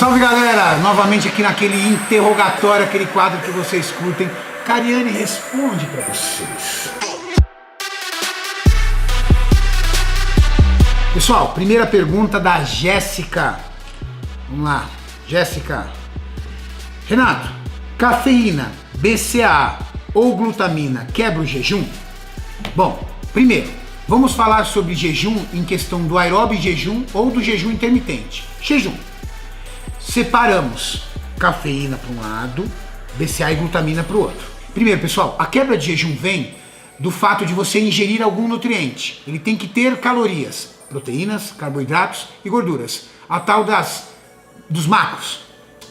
Salve galera, novamente aqui naquele interrogatório, aquele quadro que vocês curtem. Cariane responde pra vocês. Pessoal, primeira pergunta da Jéssica. Vamos lá, Jéssica. Renato, cafeína, BCAA ou glutamina quebra o jejum? Bom, primeiro, vamos falar sobre jejum em questão do aeróbio jejum ou do jejum intermitente. Jejum. Separamos cafeína para um lado, BCAA e glutamina para o outro. Primeiro, pessoal, a quebra de jejum vem do fato de você ingerir algum nutriente. Ele tem que ter calorias, proteínas, carboidratos e gorduras. A tal dos macros.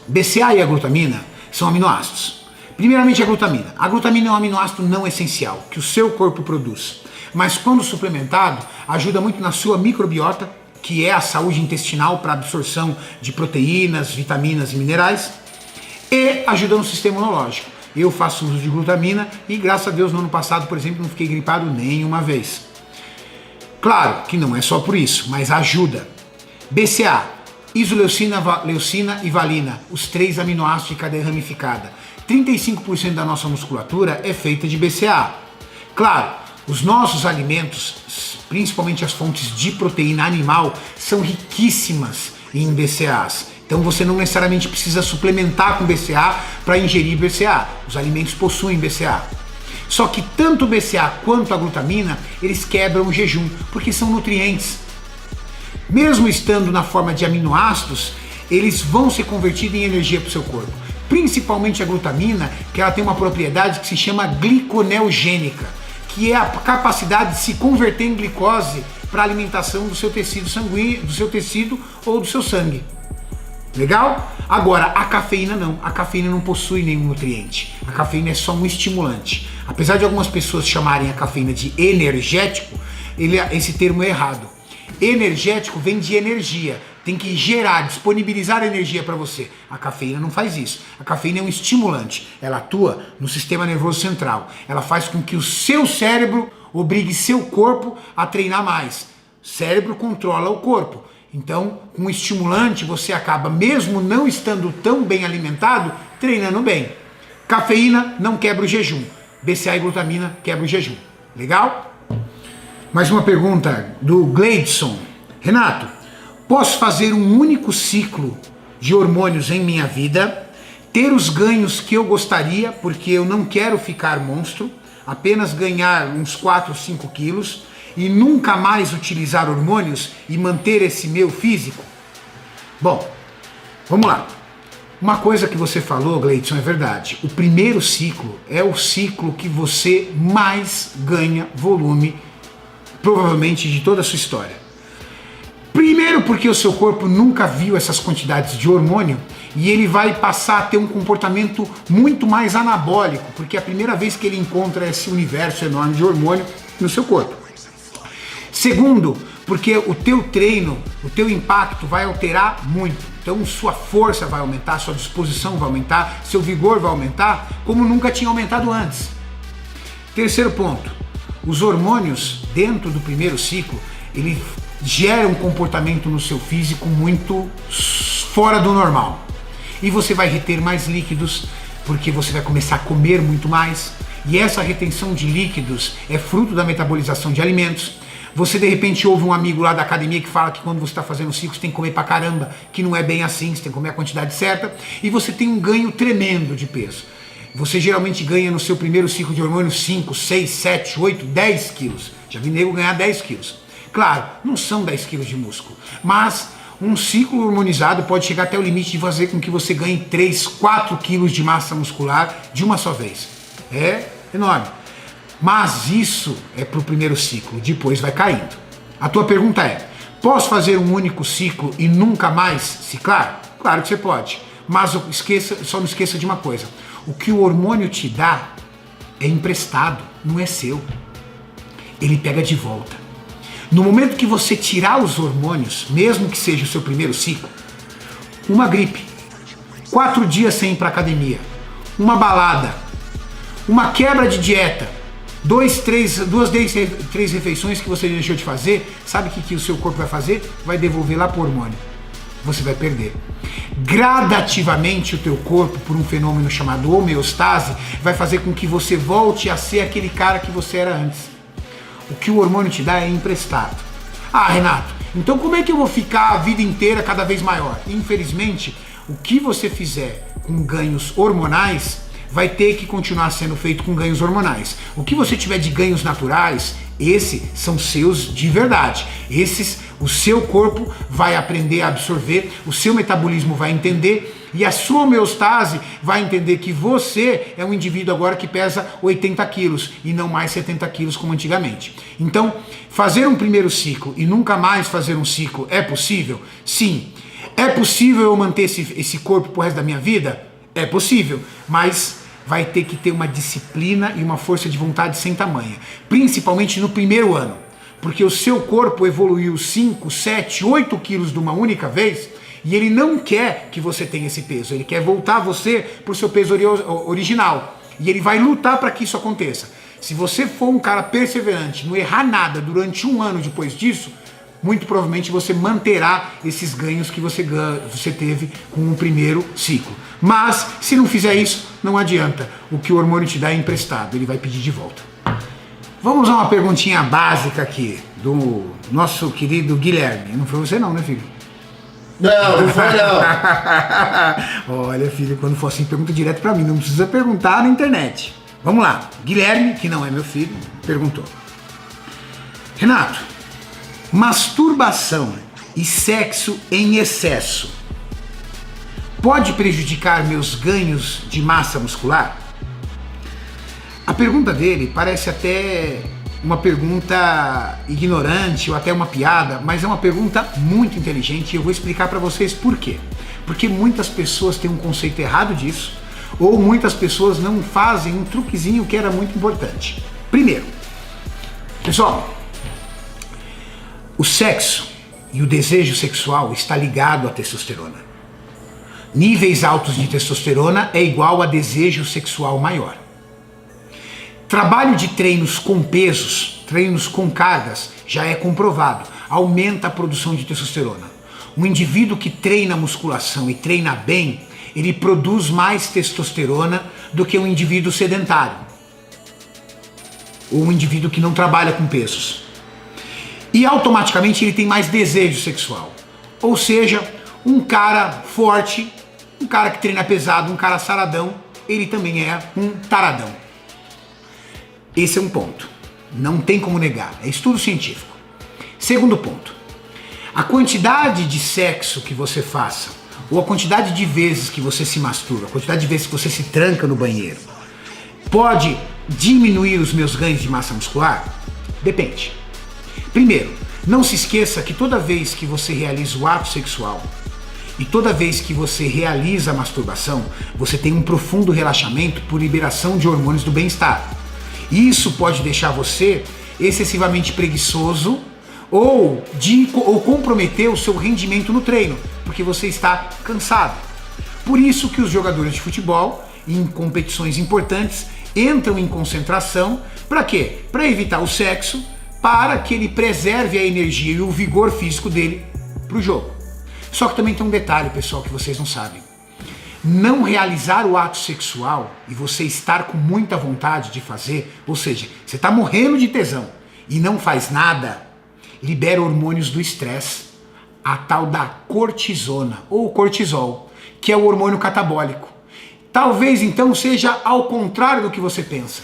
BCAA e a glutamina são aminoácidos. Primeiramente a glutamina. A glutamina é um aminoácido não essencial, que o seu corpo produz. Mas quando suplementado, ajuda muito na sua microbiota, que é a saúde intestinal para absorção de proteínas, vitaminas e minerais, e ajuda no sistema imunológico. Eu faço uso de glutamina e, graças a Deus, no ano passado, por exemplo, não fiquei gripado nenhuma vez. Claro que não é só por isso, mas ajuda. BCAA, isoleucina, leucina e valina, os 3 aminoácidos de cadeia ramificada. 35% da nossa musculatura é feita de BCAA. Claro, os nossos alimentos, principalmente as fontes de proteína animal, são riquíssimas em BCAAs. Então você não necessariamente precisa suplementar com BCAA para ingerir BCAA. Os alimentos possuem BCAA. Só que tanto o BCAA quanto a glutamina, eles quebram o jejum, porque são nutrientes. Mesmo estando na forma de aminoácidos, eles vão ser convertidos em energia para o seu corpo. Principalmente a glutamina, que ela tem uma propriedade que se chama gliconeogênica, que é a capacidade de se converter em glicose para a alimentação do seu tecido sanguíneo, do seu tecido ou do seu sangue. Legal? Agora, a cafeína não. A cafeína não possui nenhum nutriente. A cafeína é só um estimulante. Apesar de algumas pessoas chamarem a cafeína de energético, esse termo é errado. Energético vem de energia. Tem que gerar, disponibilizar energia para você. A cafeína não faz isso. A cafeína é um estimulante. Ela atua no sistema nervoso central. Ela faz com que o seu cérebro obrigue seu corpo a treinar mais. O cérebro controla o corpo. Então, com o estimulante, você acaba, mesmo não estando tão bem alimentado, treinando bem. Cafeína não quebra o jejum. BCAA e glutamina quebra o jejum. Legal? Mais uma pergunta do Gleidson. Renato, posso fazer um único ciclo de hormônios em minha vida, ter os ganhos que eu gostaria, porque eu não quero ficar monstro, apenas ganhar uns 4 ou 5 quilos e nunca mais utilizar hormônios e manter esse meu físico? Bom, vamos lá. Uma coisa que você falou, Gleidson, é verdade. O primeiro ciclo é o ciclo que você mais ganha volume, provavelmente de toda a sua história. Primeiro porque o seu corpo nunca viu essas quantidades de hormônio e ele vai passar a ter um comportamento muito mais anabólico, porque é a primeira vez que ele encontra esse universo enorme de hormônio no seu corpo. Segundo, porque o teu treino, o teu impacto vai alterar muito. Então sua força vai aumentar, sua disposição vai aumentar, seu vigor vai aumentar, como nunca tinha aumentado antes. Terceiro ponto, os hormônios dentro do primeiro ciclo, ele gera um comportamento no seu físico muito fora do normal. E você vai reter mais líquidos, porque você vai começar a comer muito mais. E essa retenção de líquidos é fruto da metabolização de alimentos. Você de repente ouve um amigo lá da academia que fala que quando você está fazendo ciclo você tem que comer pra caramba, que não é bem assim, você tem que comer a quantidade certa. E você tem um ganho tremendo de peso. Você geralmente ganha no seu primeiro ciclo de hormônio 5, 6, 7, 8, 10 quilos. Já vi nego ganhar 10 quilos. Claro, não são 10 quilos de músculo, mas um ciclo hormonizado pode chegar até o limite de fazer com que você ganhe 3, 4 quilos de massa muscular de uma só vez. É enorme. Mas isso é para o primeiro ciclo, depois vai caindo. A tua pergunta é, posso fazer um único ciclo e nunca mais ciclar? Claro que você pode, mas só não esqueça de uma coisa. O que o hormônio te dá é emprestado, não é seu. Ele pega de volta. No momento que você tirar os hormônios, mesmo que seja o seu primeiro ciclo, uma gripe, 4 dias sem ir para academia, uma balada, uma quebra de dieta, 2, 3 refeições que você deixou de fazer, sabe o que o seu corpo vai fazer? Vai devolver lá pro hormônio. você vai perder. Gradativamente o teu corpo, por um fenômeno chamado homeostase, vai fazer com que você volte a ser aquele cara que você era antes. O que o hormônio te dá é emprestado. Ah, Renato, então como é que eu vou ficar a vida inteira cada vez maior? Infelizmente, o que você fizer com ganhos hormonais vai ter que continuar sendo feito com ganhos hormonais. O que você tiver de ganhos naturais, esses são seus de verdade. Esses, o seu corpo vai aprender a absorver, o seu metabolismo vai entender e a sua homeostase vai entender que você é um indivíduo agora que pesa 80 quilos e não mais 70 quilos como antigamente. Então, fazer um primeiro ciclo e nunca mais fazer um ciclo é possível? Sim. É possível eu manter esse corpo pro resto da minha vida? É possível, mas vai ter que ter uma disciplina e uma força de vontade sem tamanha, principalmente no primeiro ano, porque o seu corpo evoluiu 5, 7, 8 quilos de uma única vez e ele não quer que você tenha esse peso, ele quer voltar você para o seu peso original e ele vai lutar para que isso aconteça. Se você for um cara perseverante, não errar nada durante um ano depois disso, muito provavelmente você manterá esses ganhos que você teve com o primeiro ciclo. Mas, se não fizer isso, não adianta. O que o hormônio te dá é emprestado, ele vai pedir de volta. Vamos a uma perguntinha básica aqui, do nosso querido Guilherme. Não foi você não, né, filho? Não, não foi não. Olha, filho, quando for assim, pergunta direto pra mim, não precisa perguntar na internet. Vamos lá, Guilherme, que não é meu filho, perguntou. Renato, masturbação e sexo em excesso pode prejudicar meus ganhos de massa muscular? A pergunta dele parece até uma pergunta ignorante ou até uma piada, mas é uma pergunta muito inteligente e eu vou explicar para vocês por quê. Porque muitas pessoas têm um conceito errado disso, ou muitas pessoas não fazem um truquezinho que era muito importante. Primeiro, pessoal, o sexo e o desejo sexual está ligado à testosterona. Níveis altos de testosterona é igual a desejo sexual maior. Trabalho de treinos com pesos, treinos com cargas, já é comprovado, aumenta a produção de testosterona. Um indivíduo que treina musculação e treina bem, ele produz mais testosterona do que um indivíduo sedentário. Ou um indivíduo que não trabalha com pesos. E automaticamente ele tem mais desejo sexual. Ou seja, um cara forte, um cara que treina pesado, um cara saradão, ele também é um taradão. Esse é um ponto. Não tem como negar. É estudo científico. Segundo ponto. A quantidade de sexo que você faça, ou a quantidade de vezes que você se masturba, a quantidade de vezes que você se tranca no banheiro, pode diminuir os meus ganhos de massa muscular? Depende. Primeiro, não se esqueça que toda vez que você realiza o ato sexual e toda vez que você realiza a masturbação, você tem um profundo relaxamento por liberação de hormônios do bem-estar. Isso pode deixar você excessivamente preguiçoso ou comprometer o seu rendimento no treino, porque você está cansado. Por isso que os jogadores de futebol, em competições importantes, entram em concentração. Para quê? Para evitar o sexo, para que ele preserve a energia e o vigor físico dele para o jogo. Só que também tem um detalhe, pessoal, que vocês não sabem. Não realizar o ato sexual e você estar com muita vontade de fazer, ou seja, você está morrendo de tesão e não faz nada, libera hormônios do estresse, a tal da cortisona ou cortisol, que é o hormônio catabólico. Talvez então seja ao contrário do que você pensa.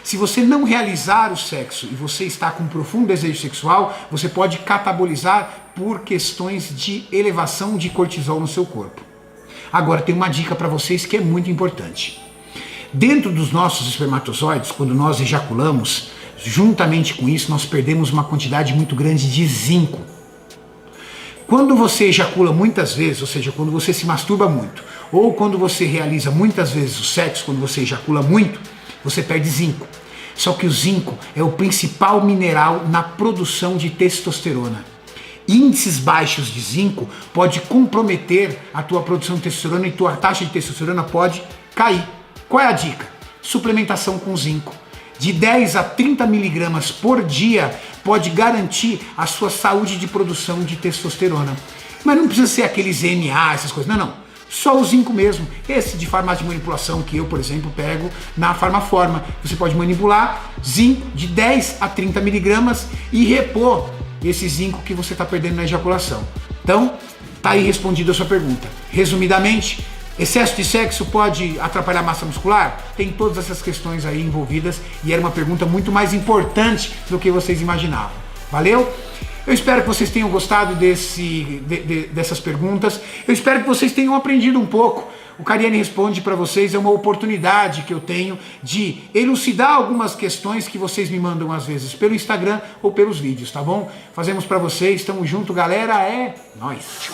Se você não realizar o sexo e você está com um profundo desejo sexual, você pode catabolizar por questões de elevação de cortisol no seu corpo. Agora tem uma dica para vocês que é muito importante. Dentro dos nossos espermatozoides, quando nós ejaculamos, juntamente com isso nós perdemos uma quantidade muito grande de zinco. Quando você ejacula muitas vezes, ou seja, quando você se masturba muito, ou quando você realiza muitas vezes o sexo, quando você ejacula muito, você perde zinco. Só que o zinco é o principal mineral na produção de testosterona. Índices baixos de zinco pode comprometer a tua produção de testosterona e tua taxa de testosterona pode cair. Qual é a dica? Suplementação com zinco. De 10 a 30 miligramas por dia pode garantir a sua saúde de produção de testosterona. Mas não precisa ser aqueles NA, essas coisas, não. Só o zinco mesmo, esse de farmácia de manipulação que eu, por exemplo, pego na Farmaforma. Você pode manipular zinco de 10 a 30 miligramas e repor esse zinco que você está perdendo na ejaculação. Então, tá aí respondida a sua pergunta. Resumidamente, excesso de sexo pode atrapalhar a massa muscular? Tem todas essas questões aí envolvidas e era uma pergunta muito mais importante do que vocês imaginavam. Valeu? Eu espero que vocês tenham gostado dessas perguntas. Eu espero que vocês tenham aprendido um pouco. O Cariani Responde para vocês é uma oportunidade que eu tenho de elucidar algumas questões que vocês me mandam às vezes pelo Instagram ou pelos vídeos, tá bom? Fazemos para vocês, tamo junto, galera, é nóis!